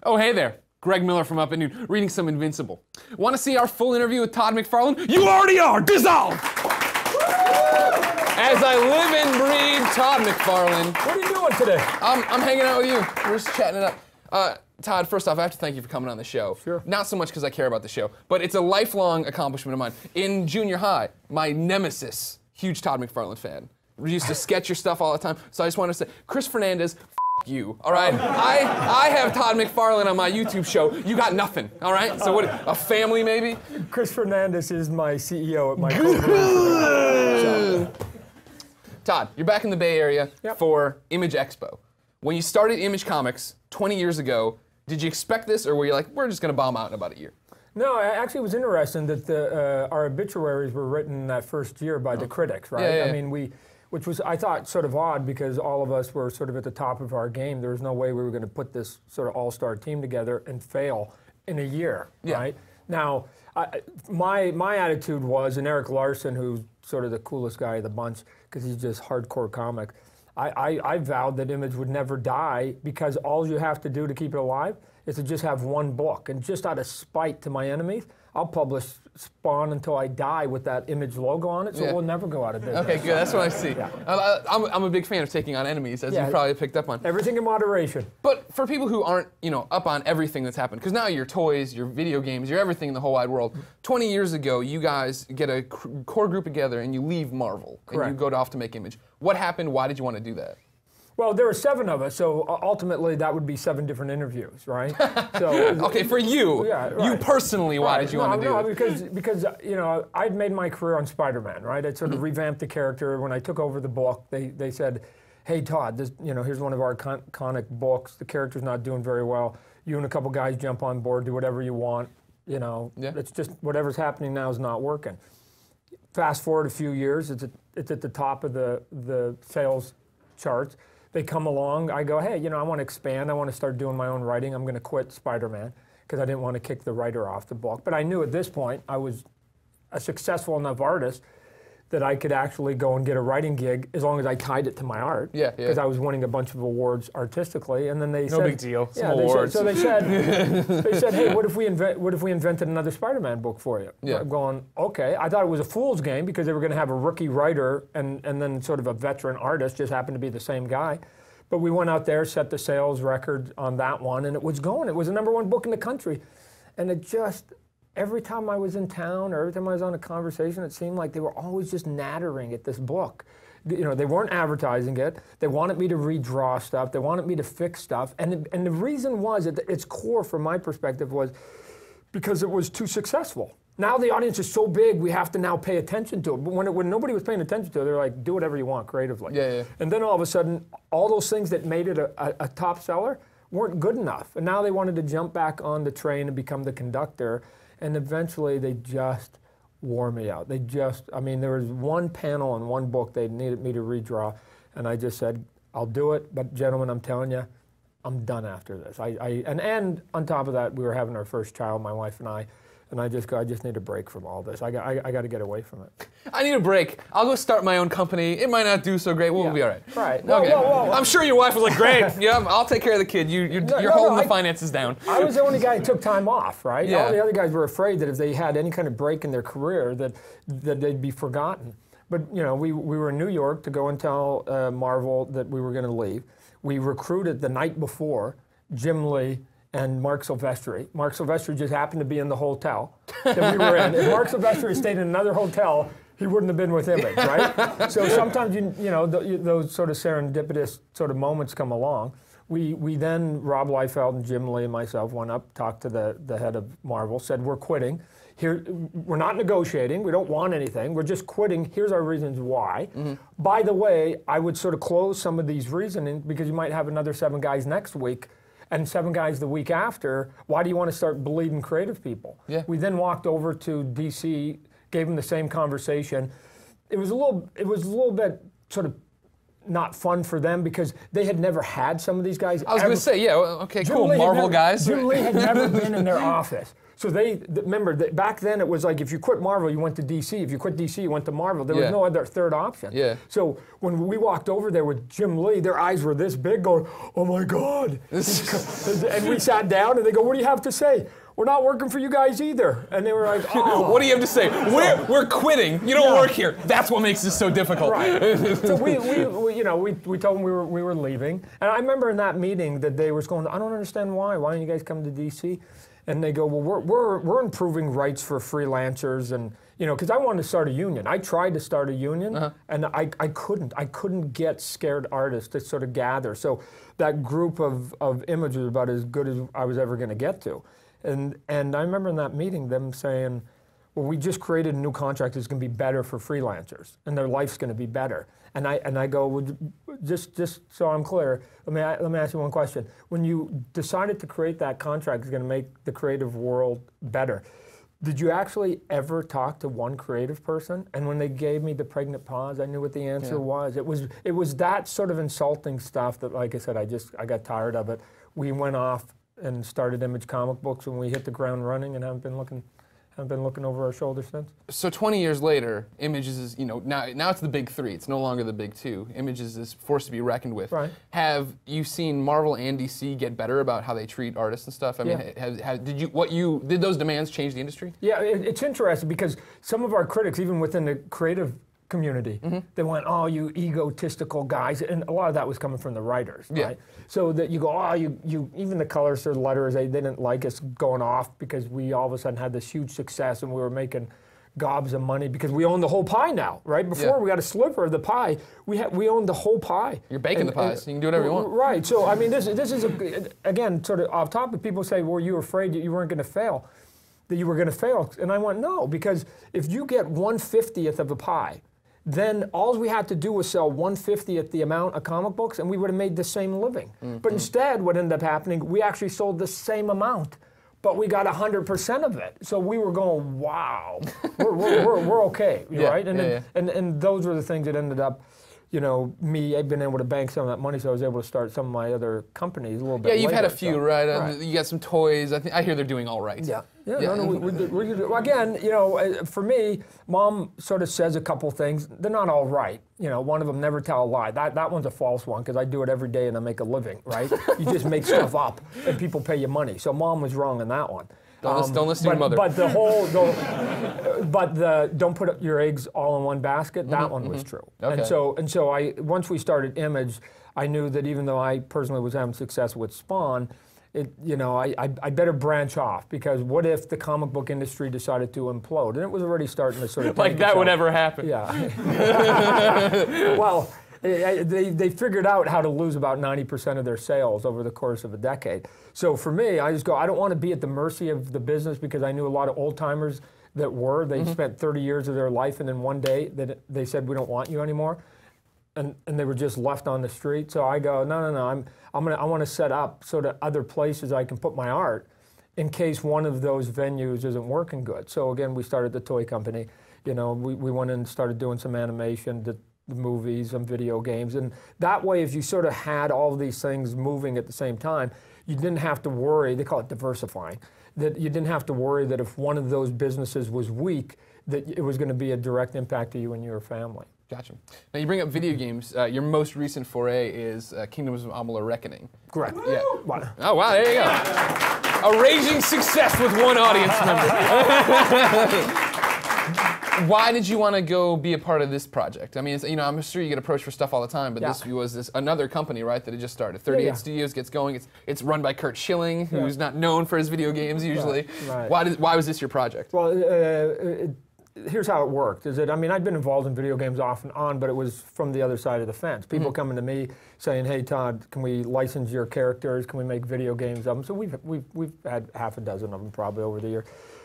Oh, hey there. Greg Miller from Up at Noon, reading some Invincible. Want to see our full interview with Todd McFarlane? You already are! Dissolve! As I live and breathe, Todd McFarlane. What are you doing today? I'm hanging out with you. We're just chatting it up. Todd, first off, I have to thank you for coming on the show. Sure. Not so much because I care about the show, but it's a lifelong accomplishment of mine. In junior high, my nemesis, huge Todd McFarlane fan, we used to sketch your stuff all the time, so I just wanted to say, Chris Fernandez, you, all right? I have Todd McFarlane on my YouTube show. You got nothing, all right? So what, a family maybe? Chris Fernandez is my CEO at my corporation. Todd, you're back in the Bay Area for Image Expo. When you started Image Comics 20 years ago, did you expect this, or were you like, we're just gonna bomb out in about a year? No, actually it was interesting that our obituaries were written that first year by the critics, right? Yeah, yeah. I mean, which was, I thought, sort of odd because all of us were sort of at the top of our game. There was no way we were going to put this sort of all-star team together and fail in a year, right? Now, my attitude was, and Eric Larson, who's sort of the coolest guy of the bunch, because he's just hardcore comic, I vowed that Image would never die because all you have to do to keep it alive is to just have one book. And just out of spite to my enemies, I'll publish Spawn until I die with that Image logo on it, so it will never go out of business. Okay, good. That's what I see. Yeah. I'm a big fan of taking on enemies, as you probably picked up on. Everything in moderation. But for people who aren't, up on everything that's happened, because now you're toys, you're video games, you're everything in the whole wide world. 20 years ago, you guys get a core group together and you leave Marvel. Correct. And you go off to make Image. What happened? Why did you want to do that? Well, there were 7 of us, so ultimately that would be 7 different interviews, right? So, okay, for you, you personally, why did you want to do it? Because I'd made my career on Spider-Man, right? I'd sort of revamped the character. When I took over the book, they said, hey Todd, this, here's one of our iconic books. The character's not doing very well. You and a couple guys jump on board, do whatever you want. It's just whatever's happening now is not working. Fast forward a few years, it's at the top of the sales charts. They come along, I go, hey, I want to expand, I want to start doing my own writing, I'm going to quit Spider-Man, because I didn't want to kick the writer off the book. But I knew at this point I was a successful enough artist that I could actually go and get a writing gig as long as I tied it to my art. Yeah. Because I was winning a bunch of awards artistically, and then they said, no big deal. Some awards. So they said, hey, what if we invented another Spider-Man book for you? Yeah. I'm going, okay. I thought it was a fool's game because they were going to have a rookie writer and then sort of a veteran artist, just happened to be the same guy. But we went out there, set the sales record on that one, and it was going. It was the #1 book in the country, and it just. Every time I was in town or every time I was on a conversation, it seemed like they were always just nattering at this book. They weren't advertising it. They wanted me to redraw stuff. They wanted me to fix stuff. And the reason was, at its core from my perspective, was because it was too successful. Now the audience is so big, we have to now pay attention to it. But when nobody was paying attention to it, they're like, do whatever you want creatively. Yeah. And then all of a sudden, all those things that made it a top seller weren't good enough. And now they wanted to jump back on the train and become the conductor. And eventually they just wore me out. There was one panel in one book they needed me to redraw, and I just said, I'll do it, but gentlemen, I'm telling you, I'm done after this. And on top of that, we were having our first child, my wife and I just need a break from all this. I got to get away from it. I need a break. I'll go start my own company. It might not do so great. We'll be all right. Right. Okay. Whoa. I'm sure your wife was like, great. Yeah, I'll take care of the kid. You're holding the finances down. I was the only guy who took time off, right? Yeah. All the other guys were afraid that if they had any kind of break in their career, that they'd be forgotten. But we were in New York to go and tell Marvel that we were going to leave. We recruited the night before Jim Lee and Mark Silvestri. Mark Silvestri just happened to be in the hotel that we were in. If Mark Silvestri had stayed in another hotel, he wouldn't have been with Image, right? So sometimes those sort of serendipitous sort of moments come along. We then, Rob Liefeld and Jim Lee and myself, went up, talked to the head of Marvel, said we're quitting. Here, we're not negotiating. We don't want anything. We're just quitting. Here's our reasons why. By the way, I would sort of close some of these reasonings because you might have another 7 guys next week and 7 guys the week after. Why do you want to start bleeding creative people? Yeah. We then walked over to DC, gave them the same conversation. It was a little bit sort of not fun for them because they had never had some of these guys. I was going to say, yeah, okay, cool, Marvel guys. Jim Lee had never been in their office. So remember, back then it was like if you quit Marvel, you went to DC. If you quit DC, you went to Marvel. There was no other third option. Yeah. So when we walked over there with Jim Lee, their eyes were this big going, oh my God. And we sat down and they go, what do you have to say? We're not working for you guys either. And they were like, oh. What do you have to say? We're quitting. You don't work here. That's what makes this so difficult. Right. So we told them we were leaving. And I remember in that meeting that they were going, I don't understand why. Why don't you guys come to DC? And they go, well, we're improving rights for freelancers, and because I wanted to start a union. I tried to start a union, and I couldn't. I couldn't get scared artists to sort of gather. So that group of images was about as good as I was ever going to get to. And I remember in that meeting them saying, well, we just created a new contract that's going to be better for freelancers, and their life's going to be better. And I go, well, just so I'm clear, let me ask you one question. When you decided to create that contract that's going to make the creative world better, did you actually ever talk to one creative person? And when they gave me the pregnant pause, I knew what the answer was. It was that sort of insulting stuff that, like I said, I got tired of it. We went off and started Image comic books, and we hit the ground running, and haven't been looking over our shoulder since. So 20 years later, Images is, now it's the big three. It's no longer the big two. Images is forced to be reckoned with. Right. Have you seen Marvel and DC get better about how they treat artists and stuff? I mean, did those demands change the industry? Yeah, it's interesting because some of our critics, even within the creative community, they went, oh, you egotistical guys, and a lot of that was coming from the writers, right? So that you go, oh, you even the colors or the letters, they didn't like us going off because we all of a sudden had this huge success and we were making gobs of money because we own the whole pie now, right? Before we got a sliver of the pie, we owned the whole pie. You're baking the pie, so you can do whatever you want. Right. So I mean, this is again sort of off topic. People say, well, you were afraid that you weren't going to fail, that you were going to fail, and I went, no, because if you get 1/50th of a pie, then all we had to do was sell 1/50th the amount of comic books, and we would have made the same living. But instead, what ended up happening, we actually sold the same amount, but we got 100% of it. So we were going, wow, we're okay, right? And those were the things that ended up, I've been able to bank some of that money, so I was able to start some of my other companies a little bit. Yeah, you've later, had a few, right? You got some toys. I hear they're doing all right. Again, for me, Mom sort of says a couple things. They're not all right. One of them, never tell a lie. That one's a false one because I do it every day and I make a living, right? You just make stuff up and people pay you money. So Mom was wrong on that one. Don't listen to your mother. But don't put up your eggs all in one basket. That one was true. Okay. And so once we started Image, I knew that even though I personally was having success with Spawn, I better branch off because what if the comic book industry decided to implode? And it was already starting to sort of like that would ever happen. Yeah. Well, they figured out how to lose about 90% of their sales over the course of a decade. So for me, I just go, I don't want to be at the mercy of the business because I knew a lot of old timers that were. They spent 30 years of their life, and then one day they said, we don't want you anymore. And they were just left on the street. So I go, no, I want to set up so that other places I can put my art in case one of those venues isn't working good. So again, we started the toy company. We went in and started doing some animation, the movies and video games. And that way, if you sort of had all of these things moving at the same time, you didn't have to worry, they call it diversifying, that you didn't have to worry that if one of those businesses was weak, that it was going to be a direct impact to you and your family. Gotcha. Now you bring up video games. Your most recent foray is Kingdoms of Amalur Reckoning. Correct. Yeah. Wow. Oh wow, there you go. A raging success with one audience member. Why did you want to go be a part of this project? I mean, I'm sure you get approached for stuff all the time, but this was another company, right, that had just started. 38 Studios gets going. It's run by Kurt Schilling, who's not known for his video games usually. Right. Why was this your project? Well, here's how it worked. I'd been involved in video games off and on, but it was from the other side of the fence. People coming to me saying, "Hey, Todd, can we license your characters? Can we make video games of them?" So we've had half a dozen of them probably over the year.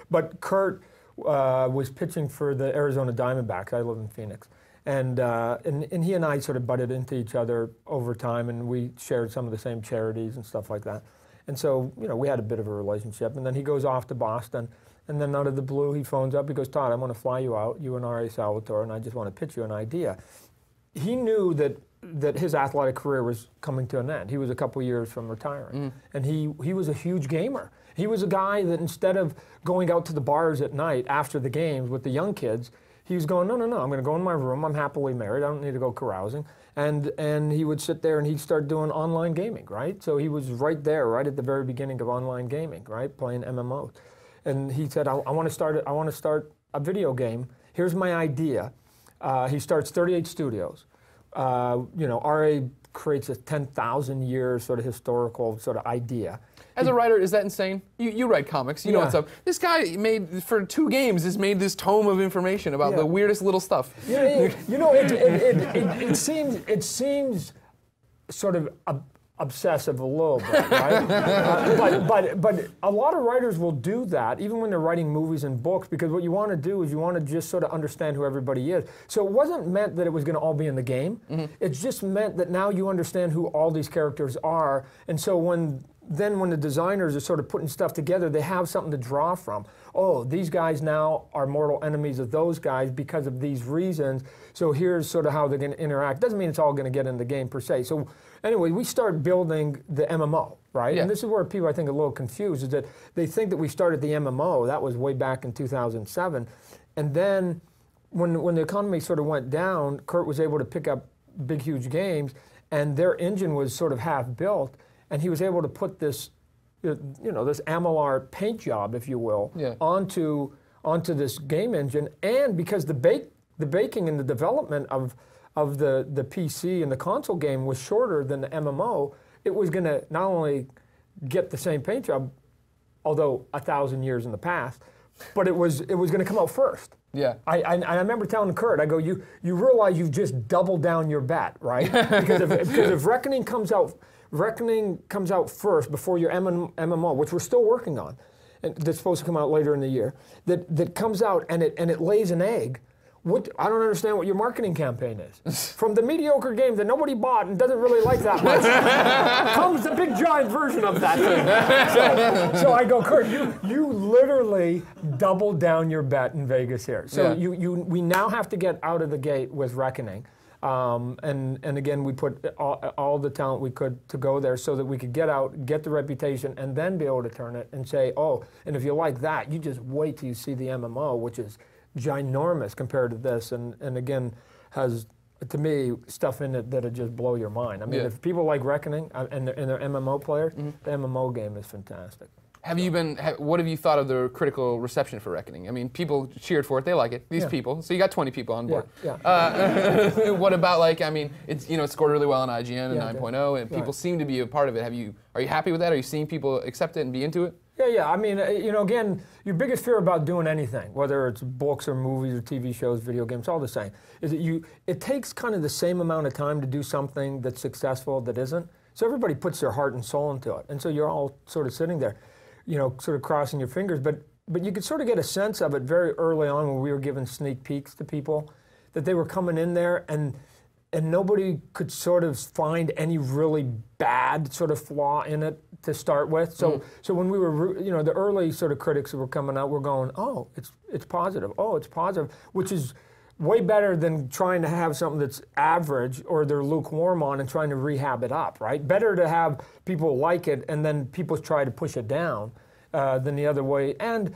But Kurt was pitching for the Arizona Diamondbacks. I live in Phoenix. And he and I sort of butted into each other over time, and we shared some of the same charities and stuff like that. And so, we had a bit of a relationship. And then he goes off to Boston, and then out of the blue, he phones up. He goes, "Todd, I want to fly you out, you and R.A. Salvatore, and I just want to pitch you an idea." He knew that that his athletic career was coming to an end. He was a couple years from retiring. And he was a huge gamer. He was a guy that instead of going out to the bars at night after the games with the young kids, he was going, no, I'm going to go in my room. I'm happily married. I don't need to go carousing. And he would sit there and he'd start doing online gaming, right? So he was right there, right at the very beginning of online gaming, right, playing MMOs. And he said, I want to start a video game. Here's my idea. He starts 38 studios. RA creates a 10,000 year sort of historical sort of idea. As a writer, is that insane? You write comics, you know what's up. This guy made, for 2 games, has made this tome of information about the weirdest little stuff. It seems sort of obsessive a little bit, right? but a lot of writers will do that, even when they're writing movies and books, because what you want to do is you want to just sort of understand who everybody is. So it wasn't meant that it was going to all be in the game. It just meant that now you understand who all these characters are, and so when the designers are sort of putting stuff together, they have something to draw from. Oh, these guys now are mortal enemies of those guys because of these reasons, so here's sort of how they're going to interact. Doesn't mean it's all going to get in the game per se. So anyway, we start building the MMO, right? And this is where people, I think, are a little confused, is that they think that we started the MMO. That was way back in 2007. And then when the economy sort of went down, Kurt was able to pick up big, huge games, and their engine was sort of half built. And he was able to put this, this Amalar paint job, if you will, onto this game engine. And because the baking and the development of the PC and the console game was shorter than the MMO, it was going to not only get the same paint job, although 1,000 years in the past, but it was going to come out first. Yeah. I remember telling Kurt, I go, you realize you've just doubled down your bet, right? because if Reckoning comes out first before your MMO, which we're still working on, and that's supposed to come out later in the year, that comes out and it lays an egg. I don't understand what your marketing campaign is. From the mediocre game that nobody bought and doesn't really like that much, comes the big giant version of that thing. So I go, Kurt, you literally doubled down your bet in Vegas here. So we now have to get out of the gate with Reckoning. And again, we put all the talent we could to go there so that we could get out, get the reputation, and then be able to turn it and say, oh, and if you like that, you just wait till you see the MMO, which is ginormous compared to this, and again, has, to me, stuff in it that'll just blow your mind. I mean, if people like Reckoning and they're MMO players, the MMO game is fantastic. What have you thought of the critical reception for Reckoning? I mean, people cheered for it, they like it, these people, so you got 20 people on board. What about, like, I mean, it's, it scored really well on IGN and 9.0, and people seem to be a part of it. Are you happy with that? Are you seeing people accept it and be into it? Yeah. I mean, again, your biggest fear about doing anything, whether it's books or movies or TV shows, video games, all the same, is that it takes kind of the same amount of time to do something that's successful that isn't. So everybody puts their heart and soul into it, and so you're all sort of sitting there, sort of crossing your fingers. But you could sort of get a sense of it very early on when we were giving sneak peeks to people, that they were coming in there and nobody could sort of find any really bad sort of flaw in it to start with. So when we were, the early sort of critics that were coming out were going, oh, it's positive. Oh, it's positive, which is way better than trying to have something that's average or they're lukewarm on and trying to rehab it up, right? Better to have people like it and then people try to push it down than the other way. And,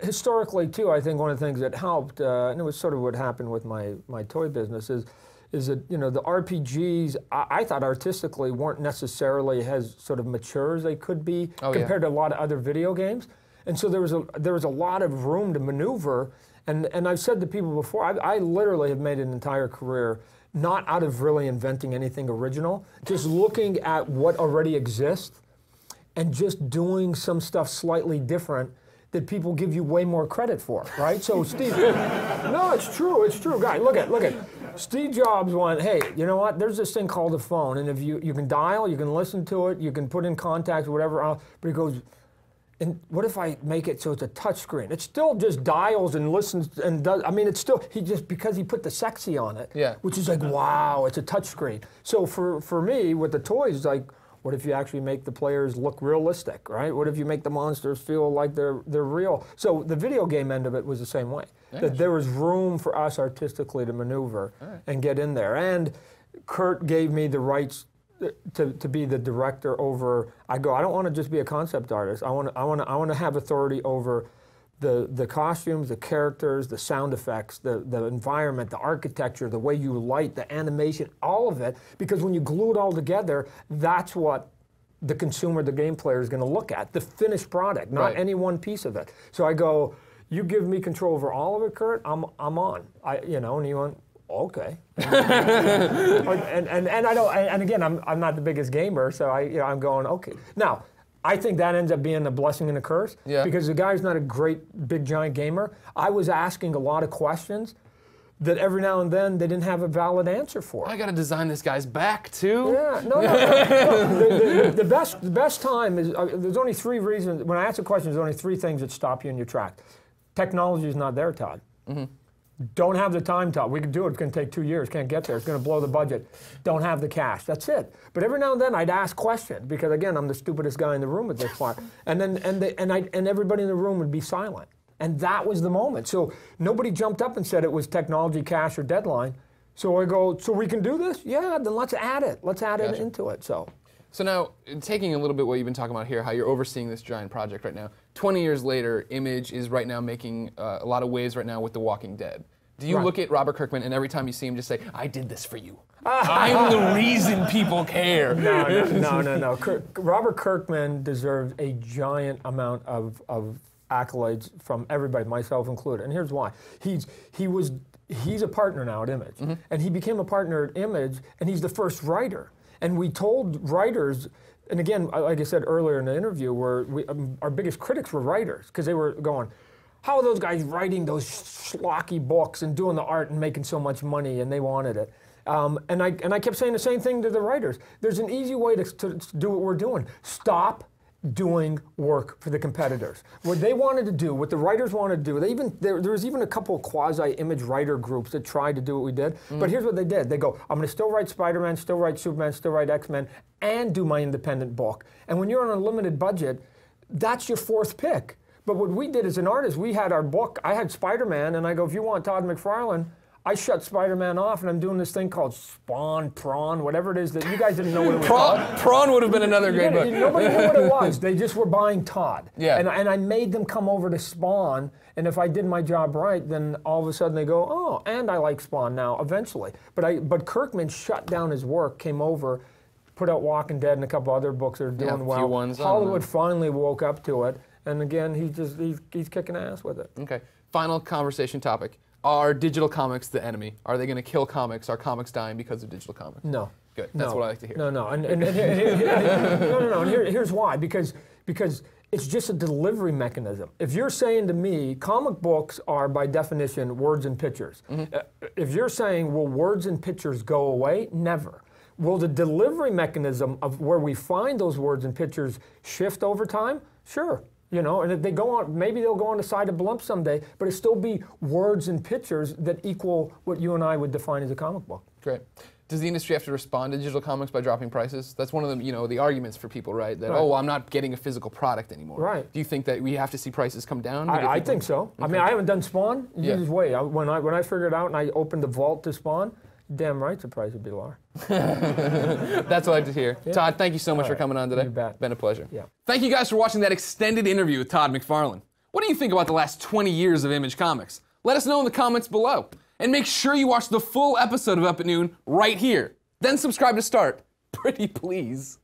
historically too, I think one of the things that helped, and it was sort of what happened with my toy business, is that, the RPGs, I thought artistically weren't necessarily as sort of mature as they could be compared to a lot of other video games. And so there was a lot of room to maneuver. And I've said to people before, I literally have made an entire career not out of really inventing anything original, just looking at what already exists and just doing some stuff slightly different that people give you way more credit for, right? So Steve, no, it's true, guys, look at. Steve Jobs went, hey, you know what, there's this thing called a phone, and if you can dial, you can listen to it, you can put in contacts, whatever else, but he goes, and what if I make it so it's a touch screen? It still just dials and listens and does, I mean, it's still, because he put the sexy on it, which is like, wow, it's a touch screen. So for me, with the toys, like, what if you actually make the players look realistic, right? What if you make the monsters feel like they're real? So the video game end of it was the same way. That there was room for us artistically to maneuver and get in there. And Kurt gave me the rights to be the director over. I don't want to just be a concept artist. I want to have authority over the costumes, the characters, the sound effects, the environment, the architecture, the way you light, the animation, all of it. Because when you glue it all together, that's what the consumer, the game player, is going to look at, the finished product, not any one piece of it. So I go, you give me control over all of it, Kurt. I'm on. And he went, okay. and I don't. And again, I'm not the biggest gamer, so I'm going, okay. Now, I think that ends up being a blessing and a curse, because the guy's not a great, big, giant gamer. I was asking a lot of questions that every now and then they didn't have a valid answer for. I got to design this guy's back too. Yeah, no. The best time is there's only 3 reasons. When I ask a question, there's only 3 things that stop you in your track. Technology is not there, Todd. Don't have the time, Todd. We can do it. It's going to take 2 years. Can't get there. It's going to blow the budget. Don't have the cash. That's it. But every now and then I'd ask questions because, again, I'm the stupidest guy in the room at this point. And everybody in the room would be silent. And that was the moment. So nobody jumped up and said it was technology, cash, or deadline. So I go, so we can do this? Yeah, then let's add it. Let's add it into it. So now, taking a little bit what you've been talking about here, how you're overseeing this giant project right now, 20 years later, Image is right now making a lot of waves right now with The Walking Dead. Do you look at Robert Kirkman and every time you see him just say, I did this for you. I'm the reason people care. No. Robert Kirkman deserves a giant amount of accolades from everybody, myself included. And here's why. He's a partner now at Image. And he became a partner at Image, and he's the first writer. And we told writers, and again, like I said earlier in the interview, our biggest critics were writers, because they were going, how are those guys writing those schlocky books and doing the art and making so much money, and they wanted it. And I kept saying the same thing to the writers. There's an easy way to do what we're doing. Stop doing work for the competitors. What they wanted to do, what the writers wanted to do, there was even a couple of quasi-Image writer groups that tried to do what we did, but here's what they did. They go, I'm going to still write Spider-Man, still write Superman, still write X-Men, and do my independent book. And when you're on a limited budget, that's your 4th pick. But what we did as an artist, we had our book, I had Spider-Man, and I go, if you want Todd McFarlane, I shut Spider-Man off, and I'm doing this thing called Spawn, Prawn, whatever it is that you guys didn't know what it was called. Prawn would have been another great book. Nobody knew what it was. They just were buying Todd. Yeah. And I made them come over to Spawn, and if I did my job right, then all of a sudden they go, oh, and I like Spawn now, eventually. But Kirkman shut down his work, came over, put out Walking Dead and a couple other books that are doing well. Few ones, Hollywood finally woke up to it, and again, he's kicking ass with it. Okay. Final conversation topic. Are digital comics the enemy? Are they going to kill comics? Are comics dying because of digital comics? No. Good. That's what I like to hear. No. And here's why. Because it's just a delivery mechanism. If you're saying to me, comic books are by definition words and pictures. If you're saying, will words and pictures go away? Never. Will the delivery mechanism of where we find those words and pictures shift over time? Sure. And if they go on, maybe they'll go on the side of blimp someday, but it'll still be words and pictures that equal what you and I would define as a comic book. Great. Does the industry have to respond to digital comics by dropping prices? That's one of the arguments for people, right? That, oh, well, I'm not getting a physical product anymore. Right. Do you think that we have to see prices come down? I think so. Okay. I mean, I haven't done Spawn. Just wait. When I figured it out and I opened the vault to Spawn, damn right the price would be lower. That's what I like to hear. Yeah. Todd, thank you so much for coming on today. You bet. Been a pleasure. Yeah. Thank you guys for watching that extended interview with Todd McFarlane. What do you think about the last 20 years of Image Comics? Let us know in the comments below. And make sure you watch the full episode of Up at Noon right here. Then subscribe to start. Pretty please.